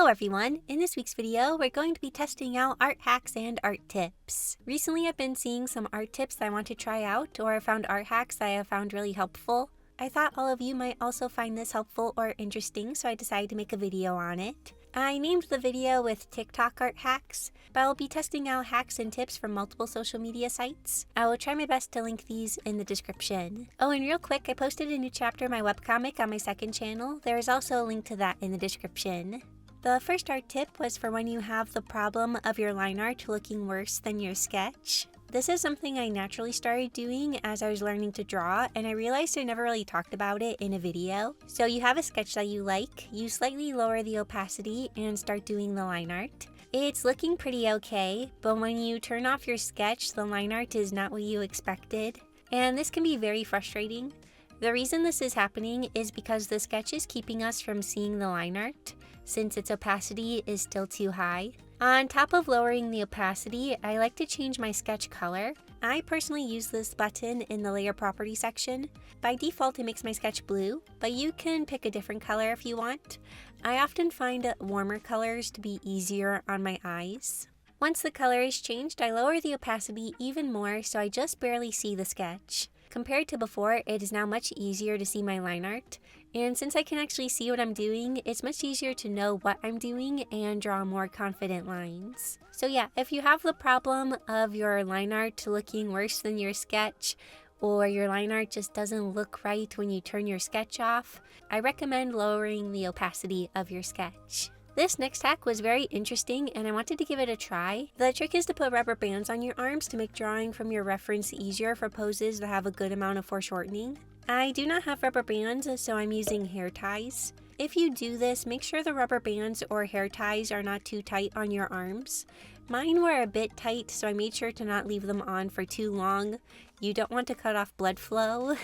Hello everyone! In this week's video, we're going to be testing out art hacks and art tips. Recently I've been seeing some art tips that I want to try out, or I found art hacks that I have found really helpful. I thought all of you might also find this helpful or interesting, so I decided to make a video on it. I named the video with TikTok art hacks, but I'll be testing out hacks and tips from multiple social media sites. I will try my best to link these in the description. Oh, and real quick, I posted a new chapter of my webcomic on my second channel. There is also a link to that in the description. The first art tip was for when you have the problem of your line art looking worse than your sketch. This is something I naturally started doing as I was learning to draw, and I realized I never really talked about it in a video. So you have a sketch that you like, you slightly lower the opacity and start doing the line art. It's looking pretty okay, but when you turn off your sketch, the line art is not what you expected. And this can be very frustrating. The reason this is happening is because the sketch is keeping us from seeing the line art, since its opacity is still too high. On top of lowering the opacity, I like to change my sketch color. I personally use this button in the layer property section. By default, it makes my sketch blue, but you can pick a different color if you want. I often find warmer colors to be easier on my eyes. Once the color is changed, I lower the opacity even more so I just barely see the sketch. Compared to before, it is now much easier to see my line art, and since I can actually see what I'm doing, it's much easier to know what I'm doing and draw more confident lines. So yeah, if you have the problem of your line art looking worse than your sketch, or your line art just doesn't look right when you turn your sketch off, I recommend lowering the opacity of your sketch. This next hack was very interesting and I wanted to give it a try. The trick is to put rubber bands on your arms to make drawing from your reference easier for poses that have a good amount of foreshortening. I do not have rubber bands, so I'm using hair ties. If you do this, make sure the rubber bands or hair ties are not too tight on your arms. Mine were a bit tight, so I made sure to not leave them on for too long. You don't want to cut off blood flow.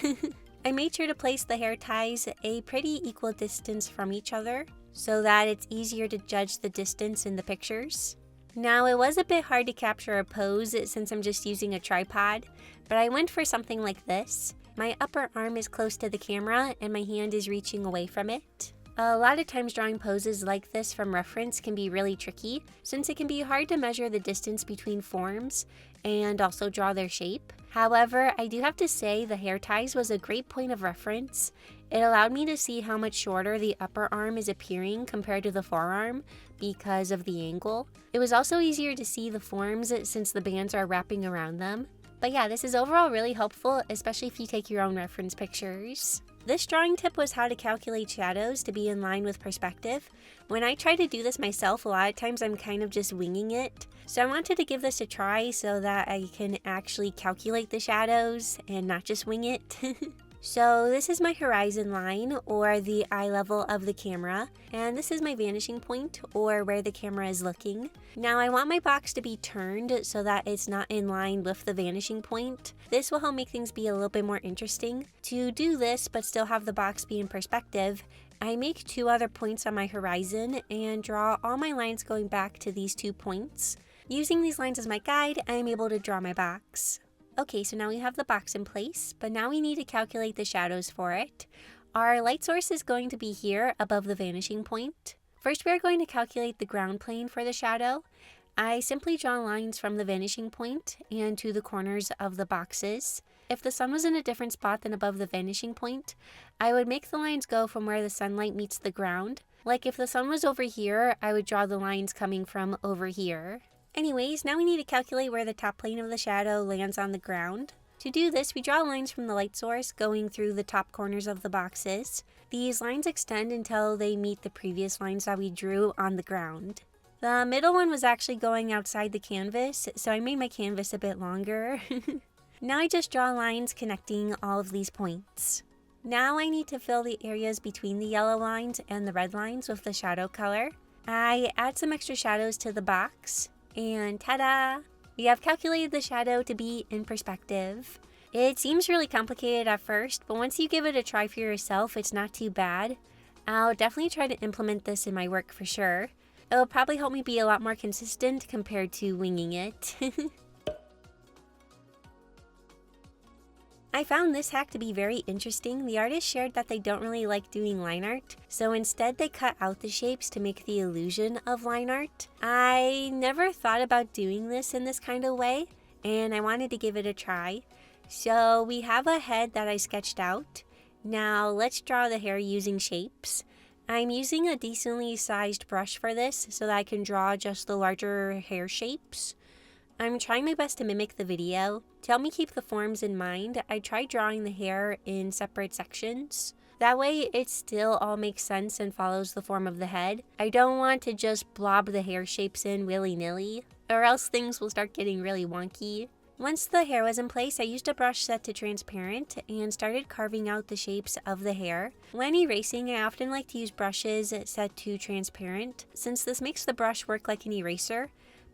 I made sure to place the hair ties a pretty equal distance from each other, so that it's easier to judge the distance in the pictures. Now, it was a bit hard to capture a pose since I'm just using a tripod, but I went for something like this. My upper arm is close to the camera and my hand is reaching away from it. A lot of times drawing poses like this from reference can be really tricky, since it can be hard to measure the distance between forms and also draw their shape. However, I do have to say the hair ties was a great point of reference. It allowed me to see how much shorter the upper arm is appearing compared to the forearm because of the angle. It was also easier to see the forms since the bands are wrapping around them. But yeah, this is overall really helpful, especially if you take your own reference pictures. This drawing tip was how to calculate shadows to be in line with perspective. When I try to do this myself, a lot of times I'm kind of just winging it. So I wanted to give this a try so that I can actually calculate the shadows and not just wing it. So this is my horizon line, or the eye level of the camera, and this is my vanishing point, or where the camera is looking. Now I want my box to be turned so that it's not in line with the vanishing point. This will help make things be a little bit more interesting. To do this, but still have the box be in perspective, I make two other points on my horizon and draw all my lines going back to these 2 points. Using these lines as my guide, I am able to draw my box. Okay, so now we have the box in place, but now we need to calculate the shadows for it. Our light source is going to be here above the vanishing point. First, we are going to calculate the ground plane for the shadow. I simply draw lines from the vanishing point and to the corners of the boxes. If the sun was in a different spot than above the vanishing point, I would make the lines go from where the sunlight meets the ground. Like if the sun was over here, I would draw the lines coming from over here. Anyways, now we need to calculate where the top plane of the shadow lands on the ground. To do this, we draw lines from the light source going through the top corners of the boxes. These lines extend until they meet the previous lines that we drew on the ground. The middle one was actually going outside the canvas, so I made my canvas a bit longer. Now I just draw lines connecting all of these points. Now I need to fill the areas between the yellow lines and the red lines with the shadow color. I add some extra shadows to the box. And ta-da! We have calculated the shadow to be in perspective. It seems really complicated at first, but once you give it a try for yourself, it's not too bad. I'll definitely try to implement this in my work for sure. It'll probably help me be a lot more consistent compared to winging it. I I found this hack to be very interesting. The artist shared that they don't really like doing line art, so instead they cut out the shapes to make the illusion of line art. I never thought about doing this in this kind of way, and I wanted to give it a try. So we have a head that I sketched out. Now let's draw the hair using shapes. I'm using a decently sized brush for this so that I can draw just the larger hair shapes. I'm trying my best to mimic the video. To help me keep the forms in mind, I tried drawing the hair in separate sections. That way it still all makes sense and follows the form of the head. I don't want to just blob the hair shapes in willy-nilly, or else things will start getting really wonky. Once the hair was in place, I used a brush set to transparent and started carving out the shapes of the hair. When erasing, I often like to use brushes set to transparent, since this makes the brush work like an eraser,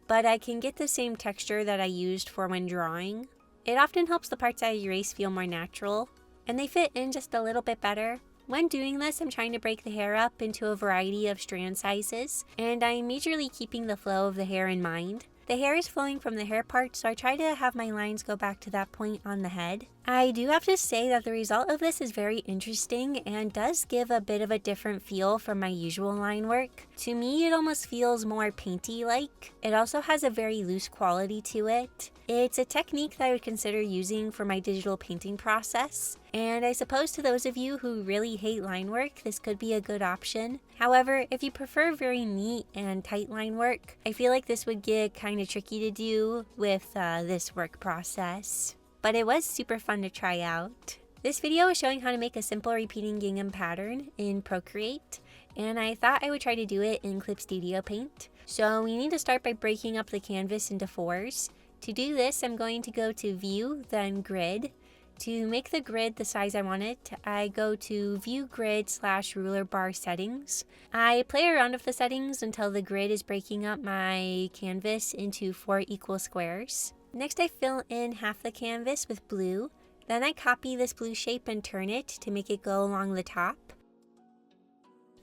but I can get the same texture that I used for when drawing. It often helps the parts I erase feel more natural, and they fit in just a little bit better. When doing this, I'm trying to break the hair up into a variety of strand sizes, and I'm majorly keeping the flow of the hair in mind. The hair is flowing from the hair part, so I try to have my lines go back to that point on the head. I do have to say that the result of this is very interesting and does give a bit of a different feel from my usual line work. To me, it almost feels more painty-like. It also has a very loose quality to it. It's a technique that I would consider using for my digital painting process, and I suppose to those of you who really hate line work, this could be a good option. However, if you prefer very neat and tight line work, I feel like this would get kind of tricky to do with this work process. But it was super fun to try out. This video is showing how to make a simple repeating gingham pattern in Procreate, and I thought I would try to do it in Clip Studio Paint. So we need to start by breaking up the canvas into fours. To do this, I'm going to go to View, then Grid. To make the grid the size I want it, I go to View Grid / Ruler Bar Settings. I play around with the settings until the grid is breaking up my canvas into 4 equal squares. Next, I fill in half the canvas with blue. Then I copy this blue shape and turn it to make it go along the top.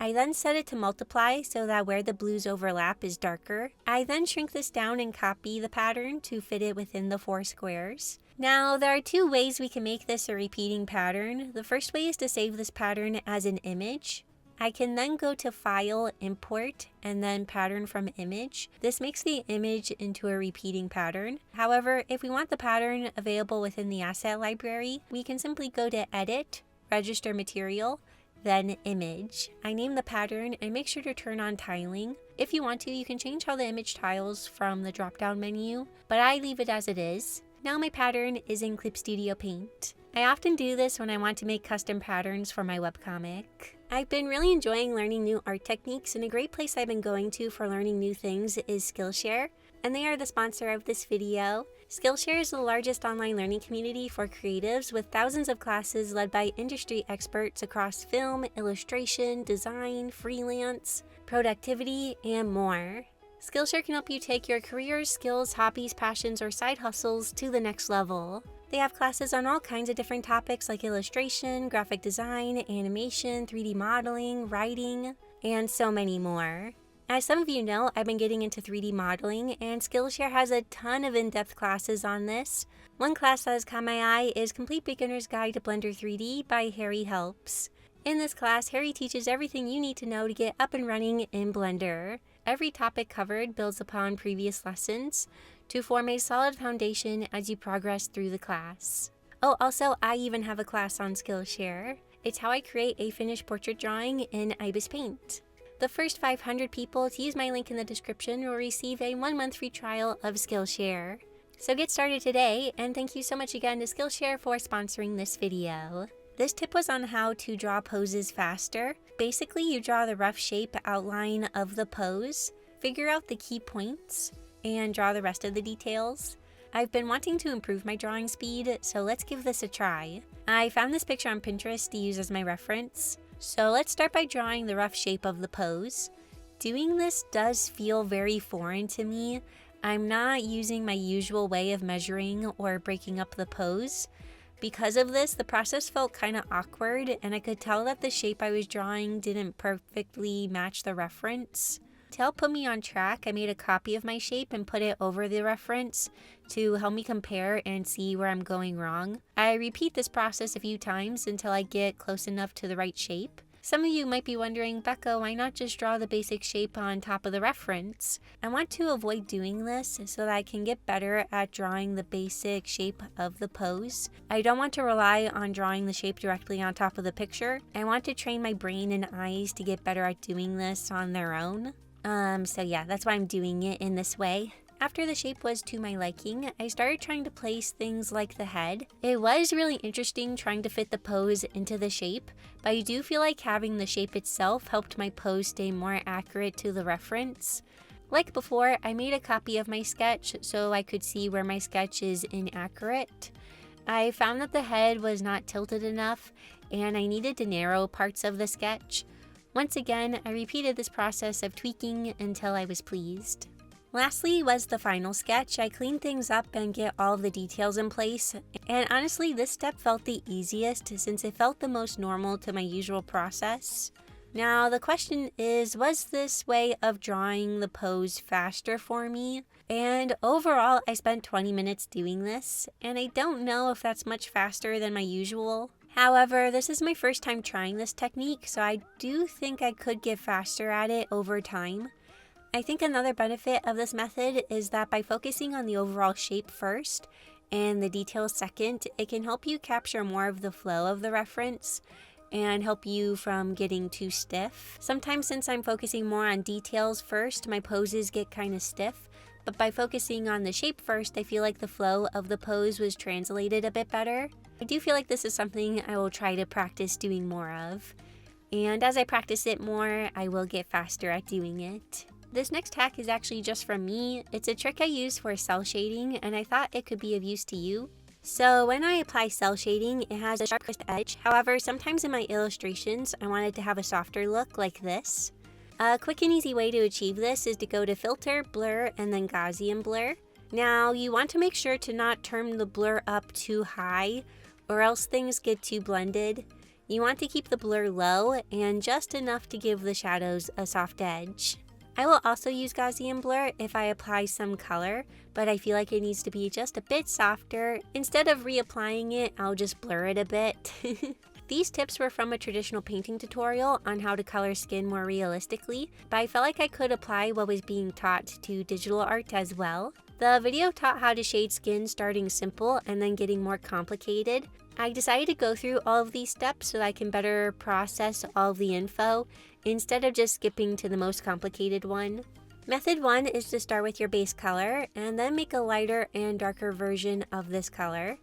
I then set it to multiply so that where the blues overlap is darker. I then shrink this down and copy the pattern to fit it within the 4 squares. Now, there are 2 ways we can make this a repeating pattern. The first way is to save this pattern as an image. I can then go to File, Import, and then Pattern from Image. This makes the image into a repeating pattern. However, if we want the pattern available within the asset library, we can simply go to Edit, Register Material, then Image. I name the pattern and make sure to turn on tiling. If you want to, you can change how the image tiles from the drop-down menu, but I leave it as it is. Now my pattern is in Clip Studio Paint. I often do this when I want to make custom patterns for my webcomic. I've been really enjoying learning new art techniques, and a great place I've been going to for learning new things is Skillshare, and they are the sponsor of this video. Skillshare is the largest online learning community for creatives with thousands of classes led by industry experts across film, illustration, design, freelance, productivity, and more. Skillshare can help you take your careers, skills, hobbies, passions, or side hustles to the next level. They have classes on all kinds of different topics like illustration, graphic design, animation, 3D modeling, writing, and so many more. As some of you know, I've been getting into 3D modeling, and Skillshare has a ton of in-depth classes on this. One class that has caught my eye is Complete Beginner's Guide to Blender 3D by Harry Helps. In this class, Harry teaches everything you need to know to get up and running in Blender. Every topic covered builds upon previous lessons to form a solid foundation as you progress through the class. Oh, also, I even have a class on Skillshare. It's how I create a finished portrait drawing in Ibis Paint. The first 500 people to use my link in the description will receive a 1-month free trial of Skillshare. So get started today, and thank you so much again to Skillshare for sponsoring this video. This tip was on how to draw poses faster. Basically, you draw the rough shape outline of the pose, figure out the key points, and draw the rest of the details. I've been wanting to improve my drawing speed, so let's give this a try. I found this picture on Pinterest to use as my reference. So let's start by drawing the rough shape of the pose. Doing this does feel very foreign to me. I'm not using my usual way of measuring or breaking up the pose. Because of this, the process felt kind of awkward, and I could tell that the shape I was drawing didn't perfectly match the reference. To help put me on track, I made a copy of my shape and put it over the reference to help me compare and see where I'm going wrong. I repeat this process a few times until I get close enough to the right shape. Some of you might be wondering, Becca, why not just draw the basic shape on top of the reference? I want to avoid doing this so that I can get better at drawing the basic shape of the pose. I don't want to rely on drawing the shape directly on top of the picture. I want to train my brain and eyes to get better at doing this on their own. So yeah, that's why I'm doing it in this way. After the shape was to my liking, I started trying to place things like the head. It was really interesting trying to fit the pose into the shape, but I do feel like having the shape itself helped my pose stay more accurate to the reference. Like before, I made a copy of my sketch so I could see where my sketch is inaccurate. I found that the head was not tilted enough and I needed to narrow parts of the sketch. Once again, I repeated this process of tweaking until I was pleased. Lastly was the final sketch. I cleaned things up and get all of the details in place, and honestly this step felt the easiest since it felt the most normal to my usual process. Now the question is, was this way of drawing the pose faster for me? And overall I spent 20 minutes doing this, and I don't know if that's much faster than my usual. However, this is my first time trying this technique, so I do think I could get faster at it over time. I think another benefit of this method is that by focusing on the overall shape first and the details second, it can help you capture more of the flow of the reference and help you from getting too stiff. Sometimes since I'm focusing more on details first, my poses get kind of stiff, but by focusing on the shape first, I feel like the flow of the pose was translated a bit better. I do feel like this is something I will try to practice doing more of. And as I practice it more, I will get faster at doing it. This next hack is actually just from me. It's a trick I use for cell shading, and I thought it could be of use to you. So when I apply cell shading, it has a sharp edge. However, sometimes in my illustrations, I want it to have a softer look like this. A quick and easy way to achieve this is to go to Filter, Blur, and then Gaussian Blur. Now, you want to make sure to not turn the blur up too high, or else things get too blended. You want to keep the blur low and just enough to give the shadows a soft edge. I will also use Gaussian blur if I apply some color, but I feel like it needs to be just a bit softer. Instead of reapplying it, I'll just blur it a bit. These tips were from a traditional painting tutorial on how to color skin more realistically, but I felt like I could apply what was being taught to digital art as well. The video taught how to shade skin starting simple and then getting more complicated. I decided to go through all of these steps so that I can better process all of the info instead of just skipping to the most complicated one. Method 1 is to start with your base color and then make a lighter and darker version of this color.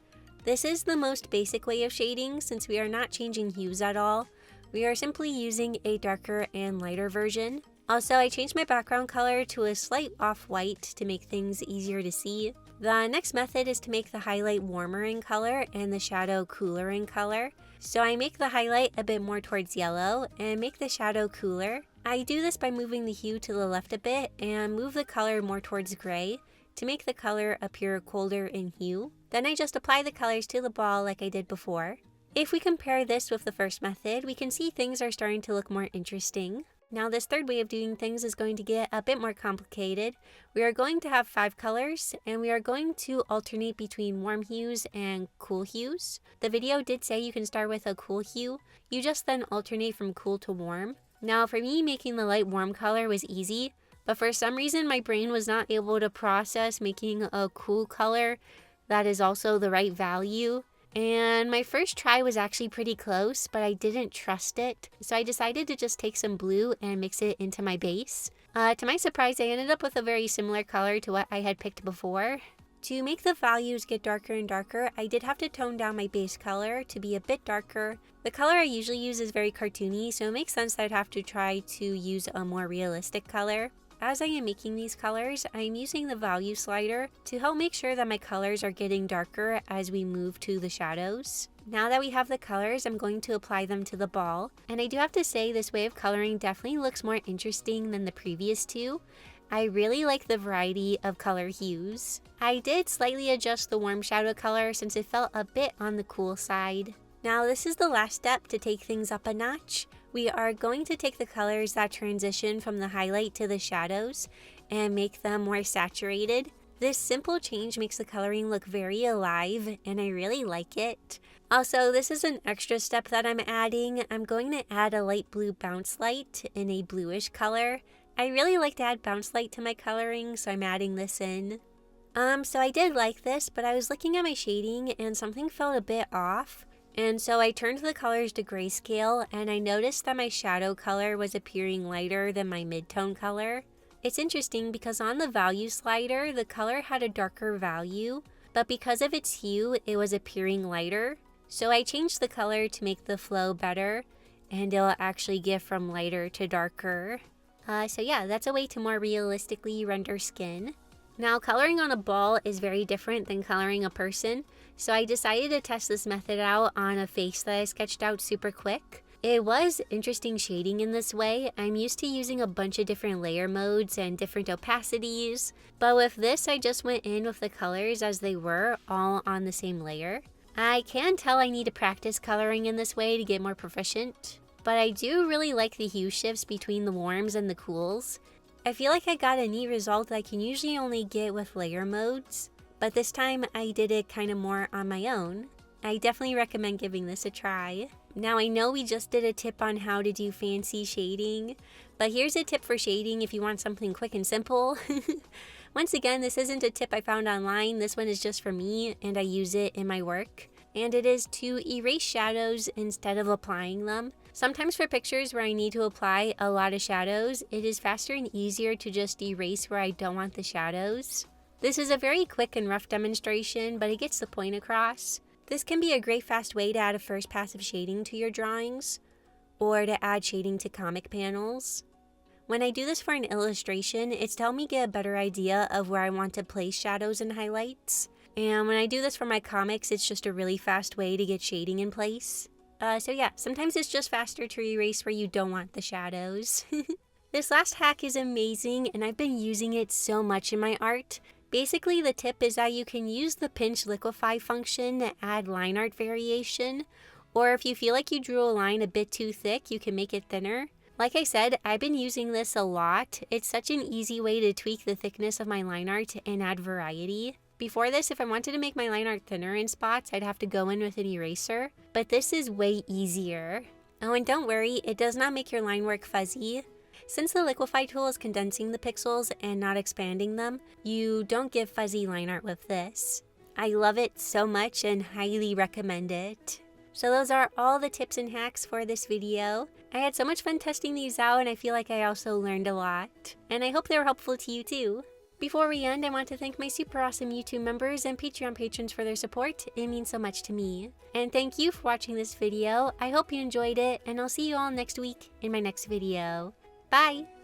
This is the most basic way of shading since we are not changing hues at all. We are simply using a darker and lighter version. Also, I changed my background color to a slight off-white to make things easier to see. The next method is to make the highlight warmer in color and the shadow cooler in color. So I make the highlight a bit more towards yellow and make the shadow cooler. I do this by moving the hue to the left a bit and move the color more towards gray to make the color appear colder in hue. Then I just apply the colors to the ball like I did before. If we compare this with the first method, we can see things are starting to look more interesting. Now this third way of doing things is going to get a bit more complicated. We are going to have 5 colors and we are going to alternate between warm hues and cool hues. The video did say you can start with a cool hue. You just then alternate from cool to warm. Now for me, making the light warm color was easy, but for some reason my brain was not able to process making a cool color that is also the right value. And my first try was actually pretty close, but I didn't trust it. So I decided to just take some blue and mix it into my base. To my surprise, I ended up with a very similar color to what I had picked before. To make the values get darker and darker, I did have to tone down my base color to be a bit darker. The color I usually use is very cartoony, so it makes sense that I'd have to try to use a more realistic color. As I am making these colors, I am using the value slider to help make sure that my colors are getting darker as we move to the shadows. Now that we have the colors, I'm going to apply them to the ball. And I do have to say this way of coloring definitely looks more interesting than the previous two. I really like the variety of color hues. I did slightly adjust the warm shadow color since it felt a bit on the cool side. Now this is the last step to take things up a notch. we are going to take the colors that transition from the highlight to the shadows and make them more saturated. This simple change makes the coloring look very alive, and I really like it. Also, this is an extra step that I'm adding. I'm going to add a light blue bounce light in a bluish color. I really like to add bounce light to my coloring, so I'm adding this in. So I did like this, but I was looking at my shading and something felt a bit off. And so I turned the colors to grayscale, and I noticed that my shadow color was appearing lighter than my midtone color. It's interesting because on the value slider, the color had a darker value, but because of its hue, it was appearing lighter. So I changed the color to make the flow better, and it'll actually get from lighter to darker. So yeah, that's a way to more realistically render skin. Now, coloring on a ball is very different than coloring a person, so I decided to test this method out on a face that I sketched out super quick. It was interesting shading in this way. I'm used to using a bunch of different layer modes and different opacities, but with this I just went in with the colors as they were, all on the same layer. I can tell I need to practice coloring in this way to get more proficient, but I do really like the hue shifts between the warms and the cools. I feel like I got a neat result I can usually only get with layer modes, but this time I did it kind of more on my own. I definitely recommend giving this a try. Now, I know we just did a tip on how to do fancy shading, but here's a tip for shading if you want something quick and simple. Once again, this isn't a tip I found online. This one is just for me, and I use it in my work. And it is to erase shadows instead of applying them. Sometimes for pictures where I need to apply a lot of shadows, it is faster and easier to just erase where I don't want the shadows. This is a very quick and rough demonstration, but it gets the point across. This can be a great fast way to add a first pass of shading to your drawings, or to add shading to comic panels. When I do this for an illustration, it's to help me get a better idea of where I want to place shadows and highlights. And when I do this for my comics, it's just a really fast way to get shading in place. So yeah, sometimes it's just faster to erase where you don't want the shadows. This last hack is amazing, and I've been using it so much in my art. Basically, the tip is that you can use the pinch liquefy function to add line art variation, or if you feel like you drew a line a bit too thick, you can make it thinner. Like I said, I've been using this a lot. It's such an easy way to tweak the thickness of my line art and add variety. Before this, if I wanted to make my line art thinner in spots, I'd have to go in with an eraser, but this is way easier. Oh, and don't worry, it does not make your line work fuzzy. Since the liquefy tool is condensing the pixels and not expanding them, you don't get fuzzy line art with this. I love it so much and highly recommend it. So those are all the tips and hacks for this video. I had so much fun testing these out, and I feel like I also learned a lot. And I hope they were helpful to you too. Before we end, I want to thank my super awesome YouTube members and Patreon patrons for their support. It means so much to me. And thank you for watching this video. I hope you enjoyed it, and I'll see you all next week in my next video. Bye!